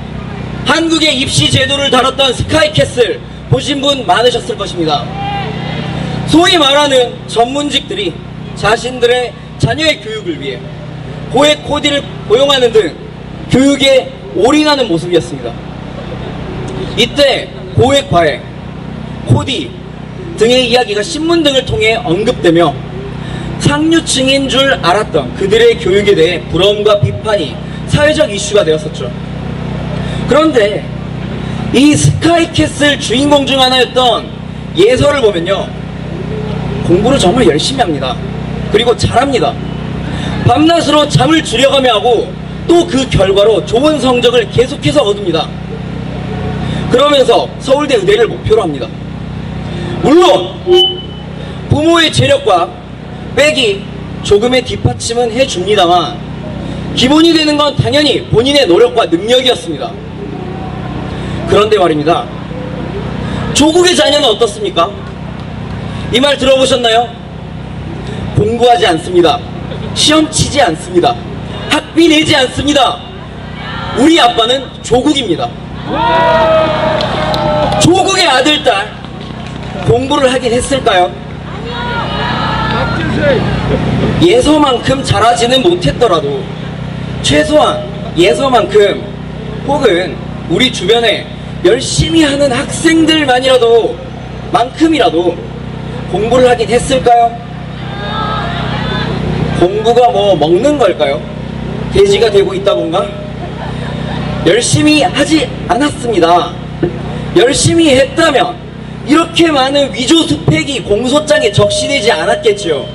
한국의 입시 제도를 다뤘던 스카이캐슬 보신 분 많으셨을 것입니다. 소위 말하는 전문직들이 자신들의 자녀의 교육을 위해 고액 코디를 고용하는 등 교육에 올인하는 모습이었습니다. 이때 고액 과외, 코디, 등의 이야기가 신문 등을 통해 언급되며 상류층인 줄 알았던 그들의 교육에 대해 부러움과 비판이 사회적 이슈가 되었었죠. 그런데 이 스카이캐슬 주인공 중 하나였던 예서를 보면요, 공부를 정말 열심히 합니다. 그리고 잘합니다. 밤낮으로 잠을 줄여가며 하고 또 그 결과로 좋은 성적을 계속해서 얻습니다. 그러면서 서울대 의대를 목표로 합니다. 물론 부모의 재력과 빼기 조금의 뒷받침은 해줍니다만 기본이 되는 건 당연히 본인의 노력과 능력이었습니다. 그런데 말입니다, 조국의 자녀는 어떻습니까? 이 말 들어보셨나요? 공부하지 않습니다. 시험 치지 않습니다. 학비 내지 않습니다. 우리 아빠는 조국입니다. 조국의 아들, 딸 공부를 하긴 했을까요? 예서만큼 잘하지는 못했더라도 최소한 예서만큼 혹은 우리 주변에 열심히 하는 학생들만이라도 만큼이라도 공부를 하긴 했을까요? 공부가 뭐 먹는 걸까요? 돼지가 되고 있다던가? 열심히 하지 않았습니다. 열심히 했다면 이렇게 많은 위조 스펙이 공소장에 적시되지 않았겠죠.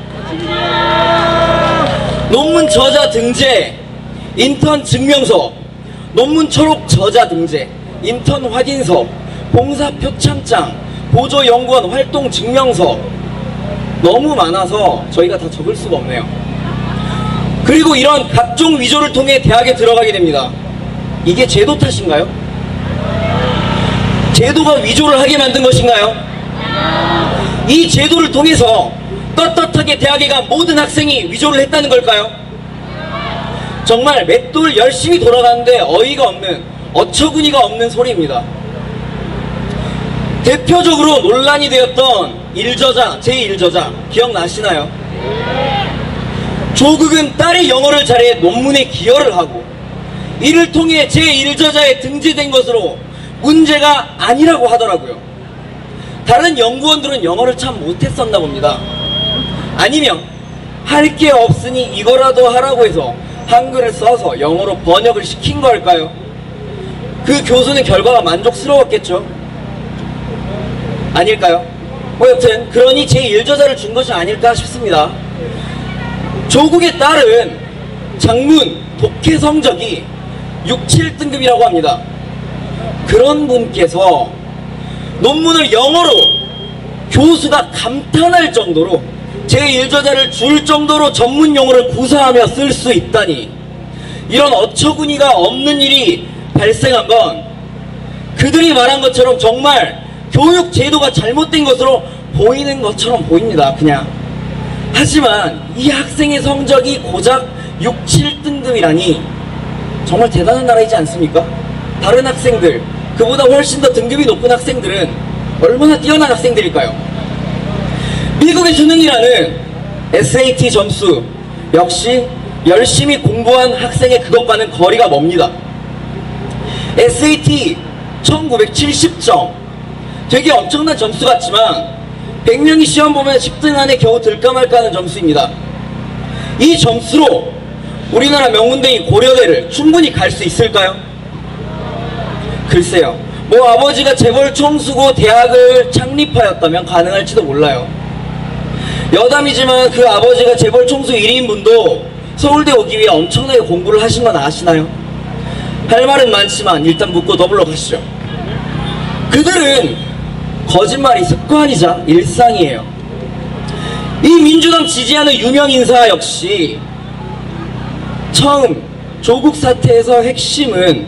논문 저자 등재, 인턴 증명서, 논문 초록 저자 등재, 인턴 확인서, 봉사 표창장, 보조 연구원 활동 증명서, 너무 많아서 저희가 다 적을 수가 없네요. 그리고 이런 각종 위조를 통해 대학에 들어가게 됩니다. 이게 제도 탓인가요? 제도가 위조를 하게 만든 것인가요? 이 제도를 통해서 떳떳하게 대학에 간 모든 학생이 위조를 했다는 걸까요? 정말 맷돌 열심히 돌아가는데 어이가 없는, 어처구니가 없는 소리입니다. 대표적으로 논란이 되었던 일저자, 제1저자 기억나시나요? 조국은 딸이 영어를 잘해 논문에 기여를 하고 이를 통해 제1저자에 등재된 것으로 문제가 아니라고 하더라고요. 다른 연구원들은 영어를 참 못했었나 봅니다. 아니면 할 게 없으니 이거라도 하라고 해서 한글을 써서 영어로 번역을 시킨 걸까요? 그 교수는 결과가 만족스러웠겠죠? 아닐까요? 뭐 여튼 그러니 제1저자를 준 것이 아닐까 싶습니다. 조국의 딸은 장문 독해 성적이 6, 7등급이라고 합니다. 그런 분께서 논문을 영어로 교수가 감탄할 정도로 제1저자를 줄 정도로 전문 용어를 구사하며 쓸 수 있다니, 이런 어처구니가 없는 일이 발생한 건 그들이 말한 것처럼 정말 교육 제도가 잘못된 것으로 보이는 것처럼 보입니다. 그냥. 하지만 이 학생의 성적이 고작 6, 7등급이라니 정말 대단한 나라이지 않습니까? 다른 학생들, 그보다 훨씬 더 등급이 높은 학생들은 얼마나 뛰어난 학생들일까요? 미국의 수능이라는 SAT 점수 역시 열심히 공부한 학생의 그것과는 거리가 멉니다. SAT 1970점, 되게 엄청난 점수 같지만 100명이 시험 보면 10등 안에 겨우 들까 말까 하는 점수입니다. 이 점수로 우리나라 명문대인 고려대를 충분히 갈 수 있을까요? 글쎄요. 뭐 아버지가 재벌 총수고 대학을 창립하였다면 가능할지도 몰라요. 여담이지만 그 아버지가 재벌 총수 1인분도 서울대 오기 위해 엄청나게 공부를 하신 건 아시나요? 할 말은 많지만 일단 묻고 더불어 가시죠. 그들은 거짓말이 습관이자 일상이에요. 이 민주당 지지하는 유명 인사 역시 처음 조국 사태에서 핵심은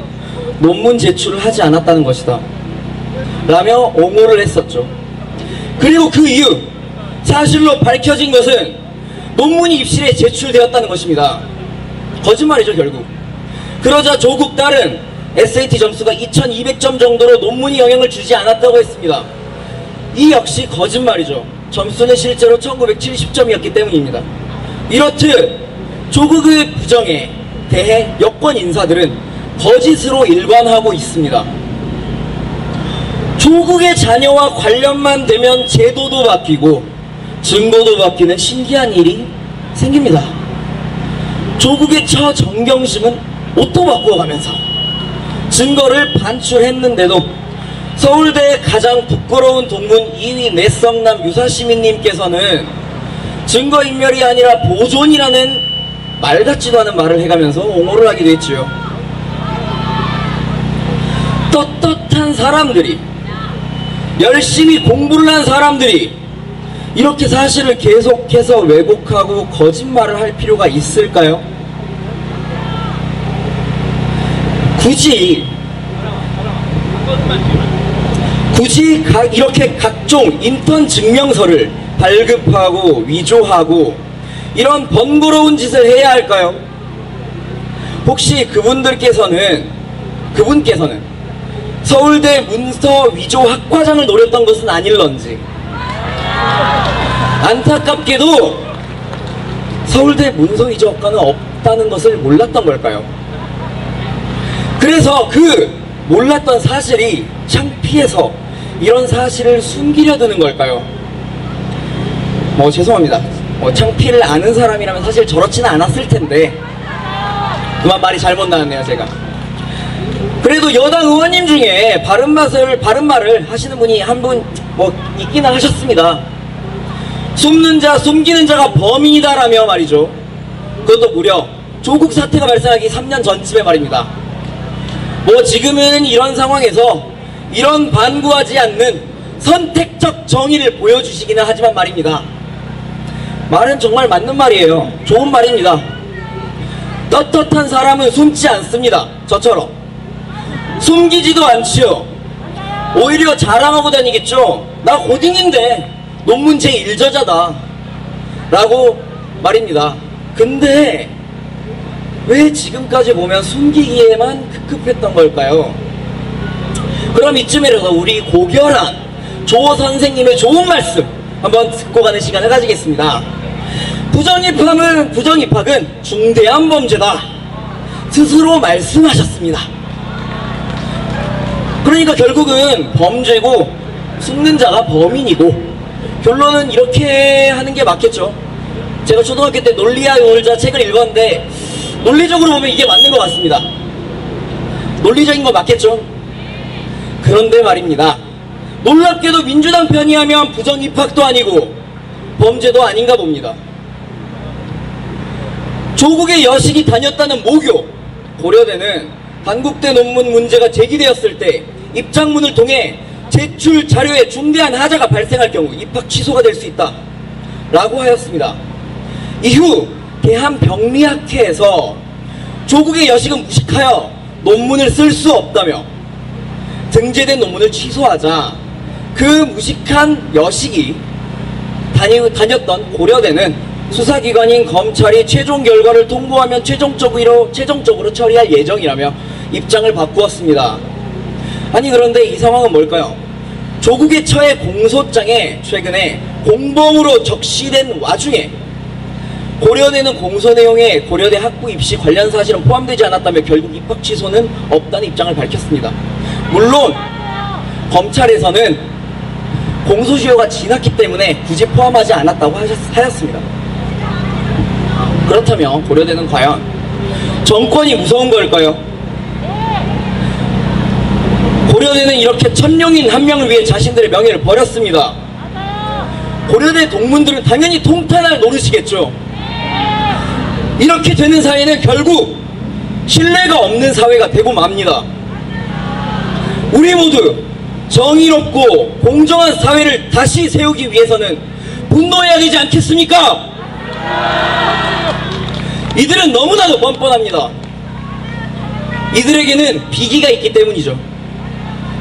논문 제출을 하지 않았다는 것이다 라며 옹호를 했었죠. 그리고 그 이유, 사실로 밝혀진 것은 논문이 입시에 제출되었다는 것입니다. 거짓말이죠 결국. 그러자 조국 딸은 SAT 점수가 2200점 정도로 논문이 영향을 주지 않았다고 했습니다. 이 역시 거짓말이죠. 점수는 실제로 1970점이었기 때문입니다. 이렇듯 조국의 부정에 대해 여권 인사들은 거짓으로 일관하고 있습니다. 조국의 자녀와 관련만 되면 제도도 바뀌고 증거도 바뀌는 신기한 일이 생깁니다. 조국의 처 정경심은 옷도 바꾸어가면서 증거를 반출했는데도 서울대의 가장 부끄러운 동문 2위 내성남 유사시민님께서는 증거인멸이 아니라 보존이라는 말 같지도 않은 말을 해가면서 옹호를 하기도 했지요. 떳떳한 사람들이, 열심히 공부를 한 사람들이 이렇게 사실을 계속해서 왜곡하고 거짓말을 할 필요가 있을까요? 굳이 이렇게 각종 인턴 증명서를 발급하고 위조하고 이런 번거로운 짓을 해야 할까요? 혹시 그분께서는 서울대 문서 위조 학과장을 노렸던 것은 아닐런지. 안타깝게도 서울대 문서 위조 학과는 없다는 것을 몰랐던 걸까요? 그래서 그 몰랐던 사실이 창피해서 이런 사실을 숨기려 드는 걸까요? 죄송합니다. 창피를 아는 사람이라면 사실 저렇지는 않았을 텐데 그만 말이 잘못 나왔네요, 제가. 그래도 여당 의원님 중에 바른 말을 하시는 분이 한 분 있기는 하셨습니다. 숨는 자, 숨기는 자가 범인이다라며 말이죠. 그것도 무려 조국 사태가 발생하기 3년 전쯤에 말입니다. 지금은 이런 상황에서 이런 반구하지 않는 선택적 정의를 보여주시기는 하지만 말입니다. 말은 정말 맞는 말이에요. 좋은 말입니다. 떳떳한 사람은 숨지 않습니다. 저처럼 숨기지도 않지요. 오히려 자랑하고 다니겠죠. 나 고딩인데 논문 제1저자다 라고 말입니다. 근데 왜 지금까지 보면 숨기기에만 급급했던 걸까요? 그럼 이쯤에라도 우리 고결한 조 선생님의 좋은 말씀 한번 듣고 가는 시간을 가지겠습니다. 부정입학은 중대한 범죄다 스스로 말씀하셨습니다. 그러니까 결국은 범죄고 숨는 자가 범인이고 결론은 이렇게 하는 게 맞겠죠. 제가 초등학교 때 논리와 놀자 책을 읽었는데 논리적으로 보면 이게 맞는 것 같습니다. 논리적인 거 맞겠죠? 그런데 말입니다. 놀랍게도 민주당 편이하면 부정입학도 아니고 범죄도 아닌가 봅니다. 조국의 여식이 다녔다는 모교, 고려대는 단국대 논문 문제가 제기되었을 때 입장문을 통해 제출 자료에 중대한 하자가 발생할 경우 입학 취소가 될 수 있다 라고 하였습니다. 이후 대한병리학회에서 조국의 여식은 무식하여 논문을 쓸 수 없다며 등재된 논문을 취소하자 그 무식한 여식이 다녔던 고려대는 수사기관인 검찰이 최종 결과를 통보하면 최종적으로 처리할 예정이라며 입장을 바꾸었습니다. 아니 그런데 이 상황은 뭘까요? 조국의 처의 공소장에 최근에 공범으로 적시된 와중에 고려대는 공소 내용에 고려대 학부 입시 관련 사실은 포함되지 않았다며 결국 입학 취소는 없다는 입장을 밝혔습니다. 물론 검찰에서는 공소시효가 지났기 때문에 굳이 포함하지 않았다고 하였습니다. 그렇다면 고려대는 과연 정권이 무서운 걸까요? 고려대는 이렇게 천룡인 한 명을 위해 자신들의 명예를 버렸습니다. 고려대 동문들은 당연히 통탄할 노릇이겠죠. 이렇게 되는 사회는 결국 신뢰가 없는 사회가 되고 맙니다. 우리 모두 정의롭고 공정한 사회를 다시 세우기 위해서는 분노해야 되지 않겠습니까? 이들은 너무나도 뻔뻔합니다. 이들에게는 비기가 있기 때문이죠.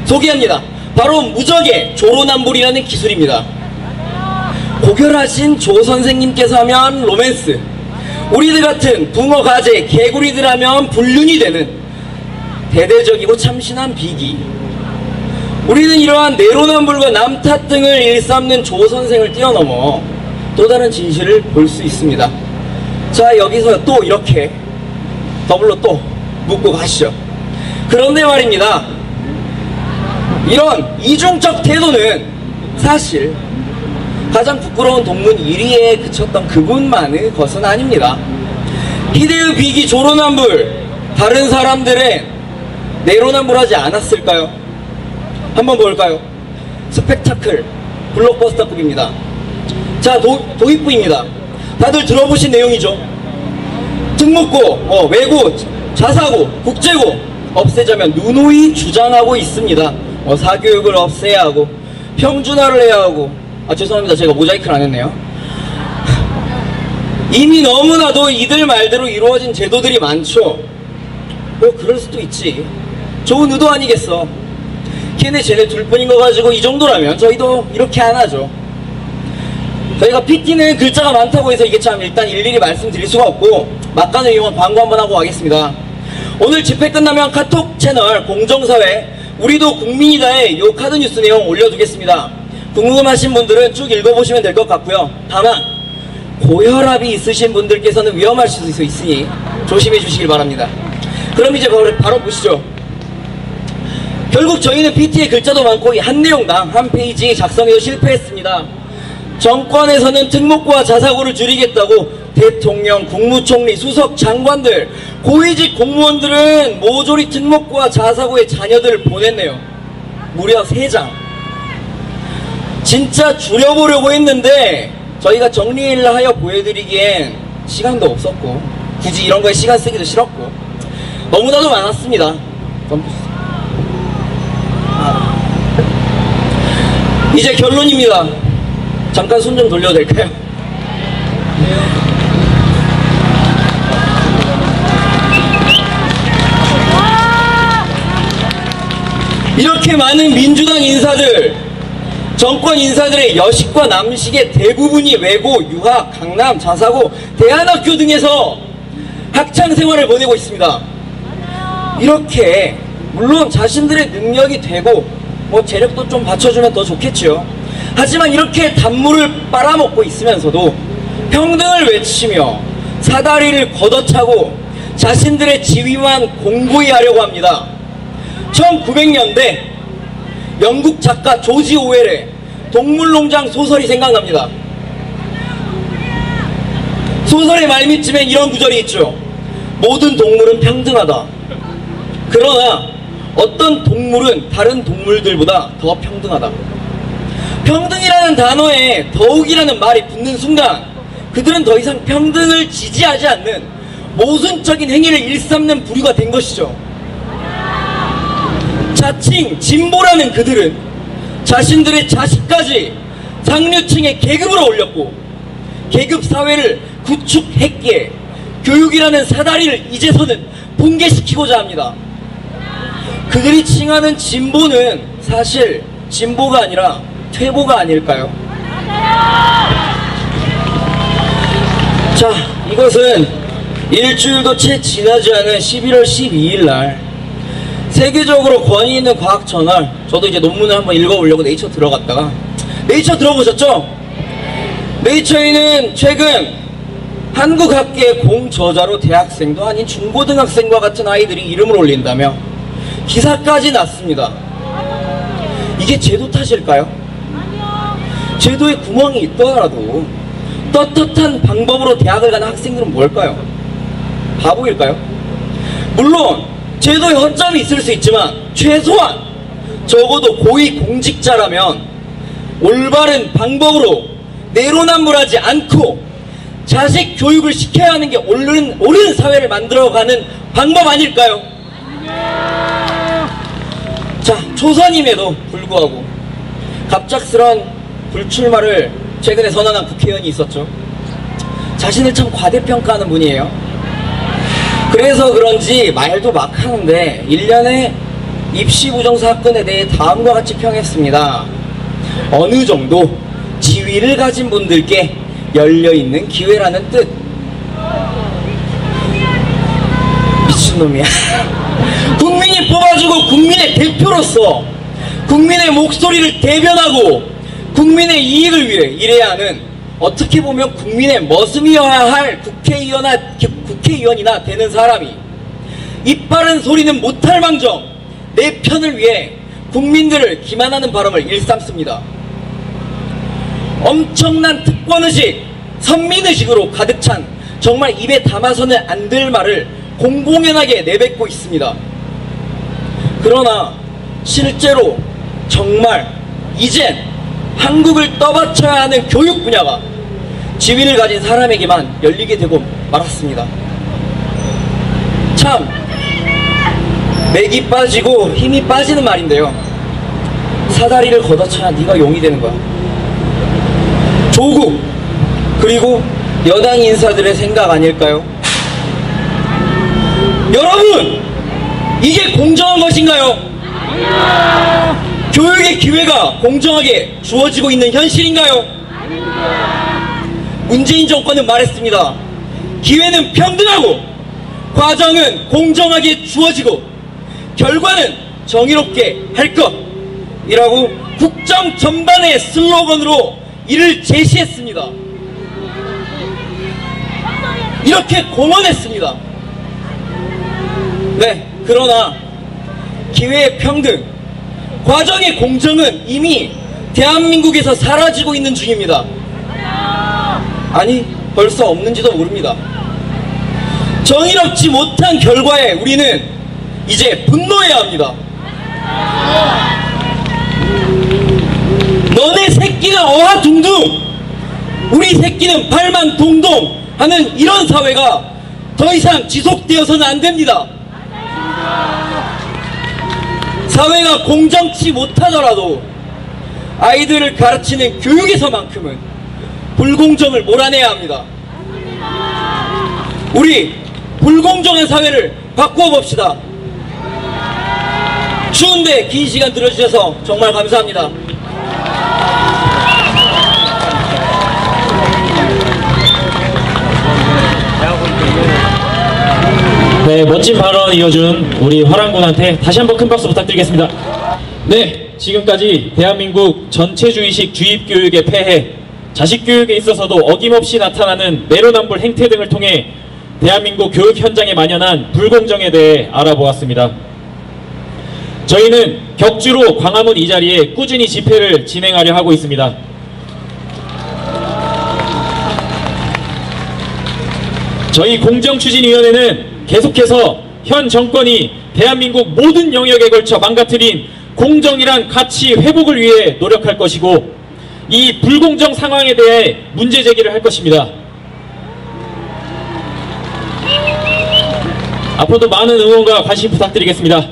소개합니다. 바로 무적의 조로남불이라는 기술입니다. 고결하신 조 선생님께서 하면 로맨스, 우리들 같은 붕어 가재 개구리들 하면 불륜이 되는 대대적이고 참신한 비기. 우리는 이러한 내로남불과 남탓 등을 일삼는 조 선생을 뛰어넘어 또 다른 진실을 볼 수 있습니다. 자, 여기서 또 이렇게 더블로 또 묻고 가시죠. 그런데 말입니다. 이런 이중적 태도는 사실 가장 부끄러운 동문 1위에 그쳤던 그분만의 것은 아닙니다. 희대의 비기 조로남불, 다른 사람들은 내로남불하지 않았을까요? 한번 볼까요? 스펙타클 블록버스터급입니다. 자, 도입부입니다. 다들 들어보신 내용이죠. 특목고, 외고, 자사고, 국제고 없애자면 누누이 주장하고 있습니다. 사교육을 없애야 하고 평준화를 해야 하고, 죄송합니다, 제가 모자이크를 안 했네요. 이미 너무나도 이들 말대로 이루어진 제도들이 많죠. 그럴 수도 있지, 좋은 의도 아니겠어. 걔네 쟤네 둘뿐인 거 가지고 이 정도라면 저희도 이렇게 안 하죠. 저희가 PT는 글자가 많다고 해서 이게 참 일단 일일이 말씀드릴 수가 없고 막간을 이용한 광고 한번 하고 가겠습니다. 오늘 집회 끝나면 카톡 채널 공정사회 우리도 국민이다에 요 카드 뉴스 내용 올려두겠습니다. 궁금하신 분들은 쭉 읽어보시면 될 것 같고요. 다만 고혈압이 있으신 분들께서는 위험할 수도 있으니 조심해 주시길 바랍니다. 그럼 이제 바로 보시죠. 결국 저희는 PT의 글자도 많고 한 내용당 한 페이지 작성에도 실패했습니다. 정권에서는 특목고와 자사고를 줄이겠다고 대통령, 국무총리, 수석 장관들, 고위직 공무원들은 모조리 특목고와 자사고에 자녀들을 보냈네요. 무려 3장. 진짜 줄여보려고 했는데 저희가 정리를 하여 보여드리기엔 시간도 없었고 굳이 이런 거에 시간 쓰기도 싫었고 너무나도 많았습니다. 이제 결론입니다. 잠깐 손 좀 돌려도 될까요? 이렇게 많은 민주당 인사들, 정권 인사들의 여식과 남식의 대부분이 외고, 유학, 강남, 자사고, 대안학교 등에서 학창생활을 보내고 있습니다. 이렇게 물론 자신들의 능력이 되고 재력도 좀 받쳐주면 더 좋겠죠. 하지만 이렇게 단물을 빨아먹고 있으면서도 평등을 외치며 사다리를 걷어차고 자신들의 지위만 공고히 하려고 합니다. 1900년대 영국 작가 조지 오웰의 동물농장 소설이 생각납니다. 소설의 말미쯤엔 이런 구절이 있죠. 모든 동물은 평등하다. 그러나 어떤 동물은 다른 동물들보다 더 평등하다. 평등이라는 단어에 더욱이라는 말이 붙는 순간 그들은 더 이상 평등을 지지하지 않는 모순적인 행위를 일삼는 부류가 된 것이죠. 자칭 진보라는 그들은 자신들의 자식까지 상류층의 계급으로 올렸고 계급사회를 구축했기에 교육이라는 사다리를 이제서는 붕괴시키고자 합니다. 그들이 칭하는 진보는 사실 진보가 아니라 퇴보가 아닐까요? 자, 이것은 일주일도 채 지나지 않은 11월 12일 날 세계적으로 권위 있는 과학 저널, 저도 이제 논문을 한번 읽어보려고 네이처 들어갔다가, 네이처 들어보셨죠? 네이처에는 최근 한국 학계의 공저자로 대학생도 아닌 중고등학생과 같은 아이들이 이름을 올린다며 기사까지 났습니다. 이게 제도 탓일까요? 제도에 구멍이 있더라도 떳떳한 방법으로 대학을 가는 학생들은 뭘까요? 바보일까요? 물론 제도에 허점이 있을 수 있지만 최소한 적어도 고위 공직자라면 올바른 방법으로 내로남불하지 않고 자식 교육을 시켜야 하는 게 옳은 사회를 만들어가는 방법 아닐까요? 자, 초선임에도 불구하고 갑작스런 불출마를 최근에 선언한 국회의원이 있었죠. 자신을 참 과대평가하는 분이에요. 그래서 그런지 말도 막 하는데 1년의 입시 부정 사건에 대해 다음과 같이 평했습니다. 어느 정도 지위를 가진 분들께 열려있는 기회라는 뜻. 미친놈이야. 국민이 뽑아주고 국민의 대표로서 국민의 목소리를 대변하고 국민의 이익을 위해 일해야 하는, 어떻게 보면 국민의 머슴이어야 할 국회의원이나 되는 사람이 입 바른 소리는 못할 망정 내 편을 위해 국민들을 기만하는 발언을 일삼습니다. 엄청난 특권의식, 선민의식으로 가득 찬 정말 입에 담아서는 안 될 말을 공공연하게 내뱉고 있습니다. 그러나 실제로 정말 이젠 한국을 떠받쳐야 하는 교육 분야가 지위를 가진 사람에게만 열리게 되고 말았습니다. 참 맥이 빠지고 힘이 빠지는 말인데요. 사다리를 걷어차야 네가 용이 되는 거야. 조국 그리고 여당 인사들의 생각 아닐까요? 여러분, 이게 공정한 것인가요? 교육의 기회가 공정하게 주어지고 있는 현실인가요? 문재인 정권은 말했습니다. 기회는 평등하고 과정은 공정하게 주어지고 결과는 정의롭게 할 것이라고 국정 전반의 슬로건으로 이를 제시했습니다. 이렇게 공언했습니다. 네, 그러나 기회의 평등, 과정의 공정은 이미 대한민국에서 사라지고 있는 중입니다. 아니, 벌써 없는지도 모릅니다. 정의롭지 못한 결과에 우리는 이제 분노해야 합니다. 너네 새끼는 어하둥둥, 우리 새끼는 발만 동동 하는 이런 사회가 더 이상 지속되어서는 안 됩니다. 사회가 공정치 못하더라도 아이들을 가르치는 교육에서만큼은 불공정을 몰아내야 합니다. 우리 불공정한 사회를 바꾸어 봅시다. 추운데 긴 시간 들어주셔서 정말 감사합니다. 네, 멋진 발언 이어준 우리 화랑군한테 다시 한번 큰 박수 부탁드리겠습니다. 네, 지금까지 대한민국 전체주의식 주입교육의 폐해, 자식교육에 있어서도 어김없이 나타나는 내로남불 행태 등을 통해 대한민국 교육 현장에 만연한 불공정에 대해 알아보았습니다. 저희는 격주로 광화문 이 자리에 꾸준히 집회를 진행하려 하고 있습니다. 저희 공정추진위원회는 계속해서 현 정권이 대한민국 모든 영역에 걸쳐 망가뜨린 공정이란 가치 회복을 위해 노력할 것이고, 이 불공정 상황에 대해 문제 제기를 할 것입니다. 앞으로도 많은 응원과 관심 부탁드리겠습니다.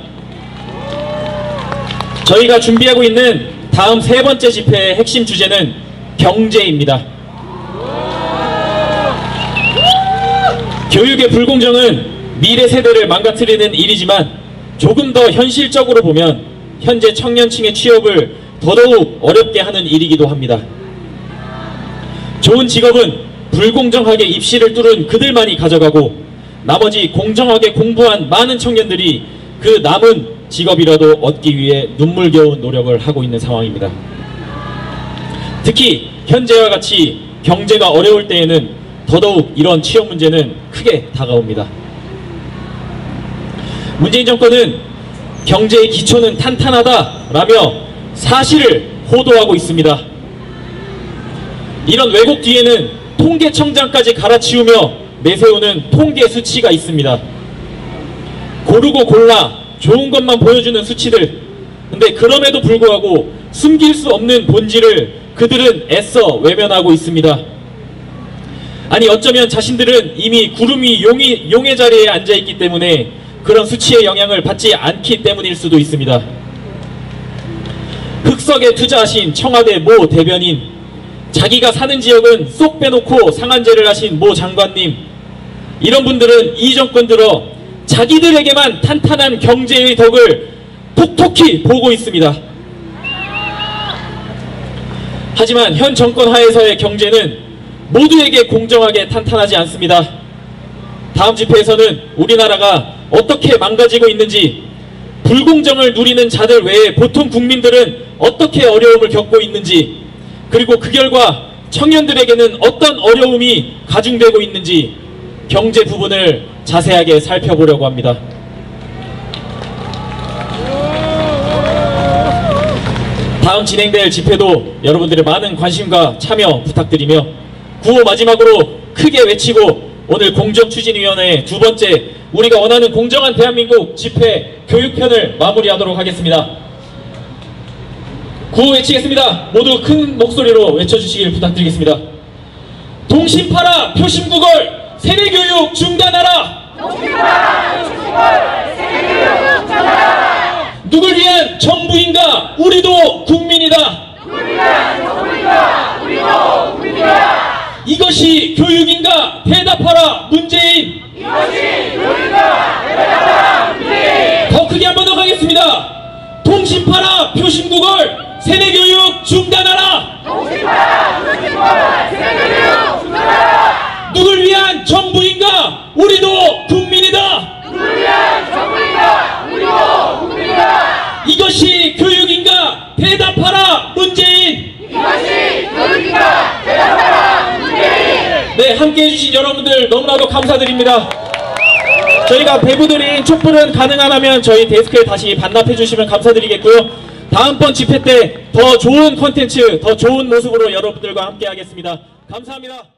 저희가 준비하고 있는 다음 세 번째 집회의 핵심 주제는 경제입니다. 교육의 불공정은 미래 세대를 망가뜨리는 일이지만 조금 더 현실적으로 보면 현재 청년층의 취업을 더더욱 어렵게 하는 일이기도 합니다. 좋은 직업은 불공정하게 입시를 뚫은 그들만이 가져가고 나머지 공정하게 공부한 많은 청년들이 그 남은 직업이라도 얻기 위해 눈물겨운 노력을 하고 있는 상황입니다. 특히 현재와 같이 경제가 어려울 때에는 더더욱 이런 취업 문제는 크게 다가옵니다. 문재인 정권은 경제의 기초는 탄탄하다라며 사실을 호도하고 있습니다. 이런 왜곡 뒤에는 통계청장까지 갈아치우며 내세우는 통계 수치가 있습니다. 고르고 골라 좋은 것만 보여주는 수치들, 근데 그럼에도 불구하고 숨길 수 없는 본질을 그들은 애써 외면하고 있습니다. 아니, 어쩌면 자신들은 이미 구름 위 용의 자리에 앉아있기 때문에 그런 수치의 영향을 받지 않기 때문일 수도 있습니다. 흑석에 투자하신 청와대 모 대변인, 자기가 사는 지역은 쏙 빼놓고 상한제를 하신 모 장관님, 이런 분들은 이 정권 들어 자기들에게만 탄탄한 경제의 덕을 톡톡히 보고 있습니다. 하지만 현 정권 하에서의 경제는 모두에게 공정하게 탄탄하지 않습니다. 다음 집회에서는 우리나라가 어떻게 망가지고 있는지, 불공정을 누리는 자들 외에 보통 국민들은 어떻게 어려움을 겪고 있는지, 그리고 그 결과 청년들에게는 어떤 어려움이 가중되고 있는지 경제 부분을 자세하게 살펴보려고 합니다. 다음 진행될 집회도 여러분들의 많은 관심과 참여 부탁드리며 구호 마지막으로 크게 외치고 오늘 공정추진위원회 두 번째 우리가 원하는 공정한 대한민국 집회 교육편을 마무리하도록 하겠습니다. 구호 외치겠습니다. 모두 큰 목소리로 외쳐주시길 부탁드리겠습니다. 동심 팔아 표심 구걸 세대교육 중단하라. 누굴 위한 정부인가 우리도 국민이다. 이것이 교육인가 대답하라 문재인. 더 크게 한 번 더 가겠습니다. 동심 팔아 표심 구걸 세대교육 중단하라. 누굴 위한 정부인가 우리도 국민이다. 이것이 교육인가 대답하라 문재인. 네, 함께해 주신 여러분들 너무나도 감사드립니다. 저희가 배부드린 촛불은 가능하다면 저희 데스크에 다시 반납해 주시면 감사드리겠고요. 다음번 집회 때 더 좋은 콘텐츠, 더 좋은 모습으로 여러분들과 함께 하겠습니다. 감사합니다.